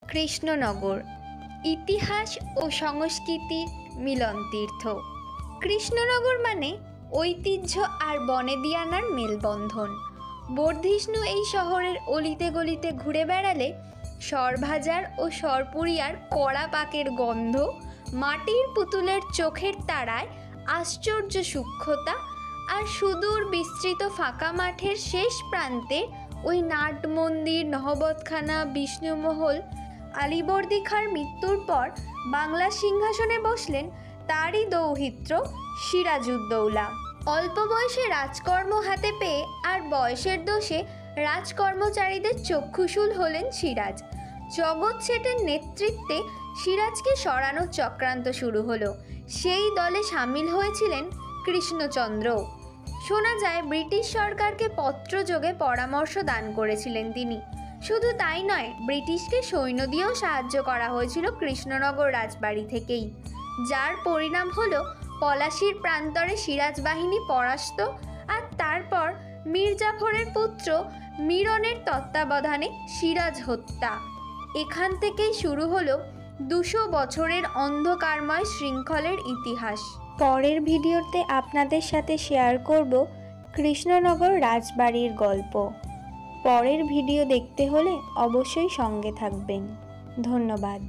কৃষ্ণনগর ইতিহাস ও সংস্কৃতির মিলনতীর্থ। কৃষ্ণনগর মানে ঐতিহ্য আর বনেদিয়ানার মেলবন্ধন। বর্ধিষ্ণু এই শহরের অলিতে গলিতে ঘুরে বেড়ালে সরভাজার ও সরপুরিয়ার কড়া পাকের গন্ধ, মাটির পুতুলের চোখের তারায় আশ্চর্য সূক্ষ্মতা, আর সুদূর বিস্তৃত ফাঁকা মাঠের শেষ প্রান্তে ওই নাট মন্দির, নহবতখানা, বিষ্ণুমহল। আলীবর্দী খাঁর মৃত্যুর পর বাংলা সিংহাসনে বসলেন তারই দৌহিত্র সিরাজউদ্দৌলা। অল্প বয়সে রাজকর্ম হাতে পেয়ে আর বয়সের দোষে রাজকর্মচারীদের চক্ষুশূল হলেন সিরাজ। জগৎ শেঠের নেতৃত্বে সিরাজকে সরানোর চক্রান্ত শুরু হলো। সেই দলে সামিল হয়েছিলেন কৃষ্ণচন্দ্র। শোনা যায় ব্রিটিশ সরকারকে পত্রযোগে পরামর্শ দান করেছিলেন তিনি। শুধু তাই নয়, ব্রিটিশকে সৈন্য দিয়েও সাহায্য করা হয়েছিল কৃষ্ণনগর রাজবাড়ি থেকেই, যার পরিণাম হলো পলাশীর প্রান্তরে সিরাজ বাহিনী পরাস্ত, আর তারপর মীর জাফরের পুত্র মিরনের তত্ত্বাবধানে সিরাজ হত্যা। এখান থেকেই শুরু হলো 200 বছরের অন্ধকারময় শৃঙ্খলের ইতিহাস। পরের ভিডিওতে আপনাদের সাথে শেয়ার করব কৃষ্ণনগর রাজবাড়ির গল্প। পরের ভিডিও দেখতে হলে অবশ্যই সঙ্গে থাকবেন। ধন্যবাদ।